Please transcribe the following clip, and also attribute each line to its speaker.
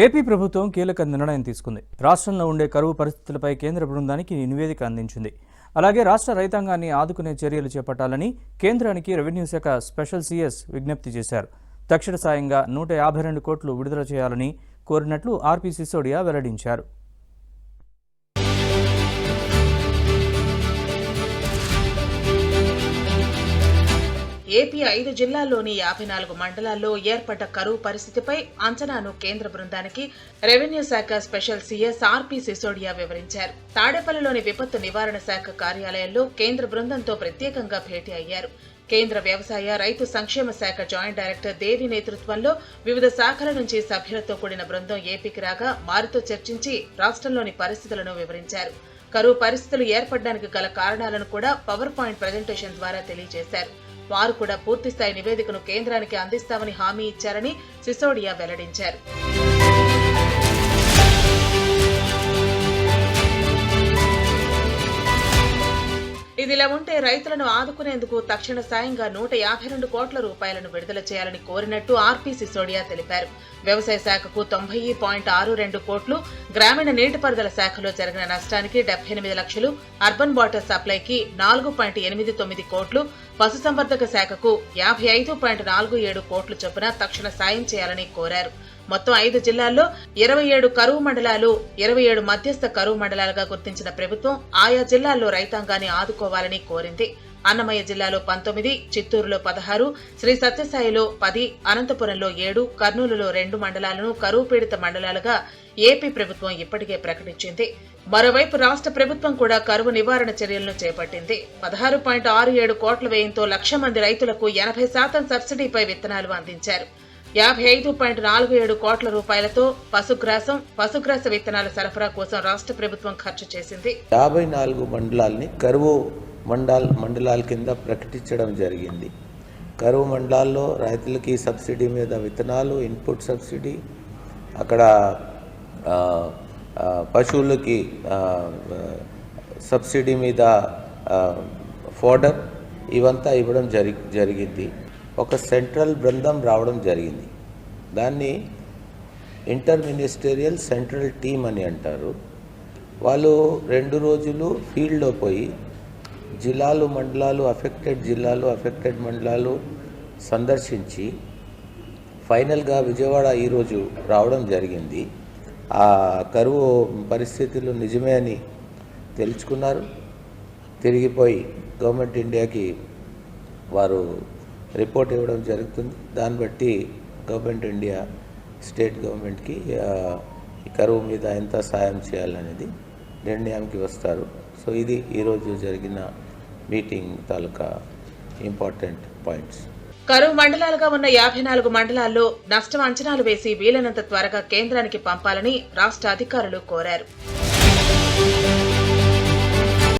Speaker 1: AP ప్రభుత్వం కీలక నిర్ణయం తీసుకుంది. రాష్ట్రంలో ఉండే కరువు పరిస్థితులపై కేంద్ర బృందానికి నివేదిక అందించింది. అలాగే రాష్ట్ర రైతాంగాన్ని ఆదుకునే చర్యలు చేపట్టాలని కేంద్రానికి రెవెన్యూ శాఖ స్పెషల్ సీఎస్ విజ్ఞప్తి చేశారు. తక్షణ సాయంగా 152 కోట్లు విడుదల చేయాలని కోరినట్లు ఆర్పీ సిసోడియా వెల్లడించారు.
Speaker 2: ఏపీ 5 జిల్లాల్లోని 54 మండలాల్లో ఏర్పడ్డ కరువు పరిస్థితిపై అంచనాను కేంద్ర బృందానికి రెవెన్యూ శాఖ స్పెషల్ సీఎస్ ఆర్పీ సిసోడియా వివరించారు. తాడేపల్లిలోని విపత్తు నివారణ శాఖ కార్యాలయంలో కేంద్ర బృందంతో ప్రత్యేకంగా భేటీ అయ్యారు. కేంద్ర వ్యవసాయ రైతు సంక్షేమ శాఖ జాయింట్ డైరెక్టర్ దేవి నేతృత్వంలో వివిధ శాఖల నుంచి సభ్యులతో కూడిన బృందం ఏపీకి రాగా వారితో చర్చించి రాష్ట్రంలోని పరిస్థితులను వివరించారు. కరువు పరిస్థితులు ఏర్పడడానికి గల కారణాలను కూడా పవర్ పాయింట్ ప్రజెంటేషన్ ద్వారా తెలియజేశారు. వారు కూడా పూర్తిస్థాయి నివేదికను కేంద్రానికి అందిస్తామని హామీ ఇచ్చారని సిసోడియా వెల్లడించారు. ఇదిలా ఉంటే రైతులను ఆదుకునేందుకు తక్షణ సాయంగా 152 కోట్ల రూపాయలను విడుదల చేయాలని కోరినట్టు ఆర్పీ సిసోడియా తెలిపారు. వ్యవసాయ శాఖకు 90.62 కోట్లు, గ్రామీణ నీటిపారుదల శాఖలో జరిగిన నష్టానికి 78 లక్షలు, అర్బన్ వాటర్ సప్లైకి 4.89 కోట్లు, పశుసంవర్ధక శాఖకు 55.47 కోట్ల చొప్పున తక్షణ సాయం చేయాలని కోరారు. మొత్తం 5 జిల్లాల్లో 27 కరువు మండలాలు, 27 మధ్యస్థ కరువు మండలాలుగా గుర్తించిన ప్రభుత్వం ఆయా జిల్లాల్లో రైతాంగాన్ని ఆదుకోవాలని కోరింది. అన్నమయ్య జిల్లాలో 19, చిత్తూరులో 16, శ్రీ సత్యసాయిలో 10, అనంతపురంలో 7, కర్నూలులో 2 మండలాలను కరువు పీడిత మండలాలుగా ఏపీ ప్రభుత్వం ఇప్పటికే ప్రకటించింది. మరోవైపు రాష్ట్ర ప్రభుత్వం కూడా కరువు నివారణ చర్యలను చేపట్టింది. 16.67 కోట్ల వ్యయంతో 1,00,000 మంది రైతులకు 80% సబ్సిడీపై విత్తనాలు అందించారు. 55.47 కోట్ల రూపాయలతో పశుగ్రాస విత్తనాల సరఫరా కోసం రాష్ట్ర ప్రభుత్వం ఖర్చు చేసింది.
Speaker 3: 54 మండలాల్ని కరువు మండలాల కింద ప్రకటించడం జరిగింది. కరువు మండలాల్లో రైతులకి సబ్సిడీ మీద విత్తనాలు, ఇన్పుట్ సబ్సిడీ, అక్కడ పశువులకి సబ్సిడీ మీద ఫోడర్, ఇవంతా ఇవ్వడం జరిగింది. ఒక సెంట్రల్ బృందం రావడం జరిగింది. దాన్ని ఇంటర్ మినిస్టేరియల్ సెంట్రల్ టీమ్ అని అంటారు. వాళ్ళు 2 రోజులు ఫీల్డ్లో పోయి అఫెక్టెడ్ మండలాలు సందర్శించి ఫైనల్గా విజయవాడ ఈరోజు రావడం జరిగింది. ఆ కరువు పరిస్థితులు నిజమే అని తెలుసుకున్నారు. తిరిగిపోయి గవర్నమెంట్ ఇండియాకి వారు రిపోర్ట్ ఇవ్వడం జరుగుతుంది. దాన్ని బట్టి గవర్నమెంట్ ఇండియా స్టేట్ గవర్నమెంట్కి ఈ కరువు మీద ఎంత సాయం చేయాలనేది నిర్ణయానికి వస్తారు. సో ఇది ఈరోజు జరిగిన మీటింగ్ తాలూకా ఇంపార్టెంట్ పాయింట్స్.
Speaker 2: కరువు మండలాలుగా ఉన్న 54 మండలాల్లో నష్టం అంచనాలు వేసి వీలైనంత త్వరగా కేంద్రానికి పంపాలని రాష్ట్ర అధికారులు కోరారు.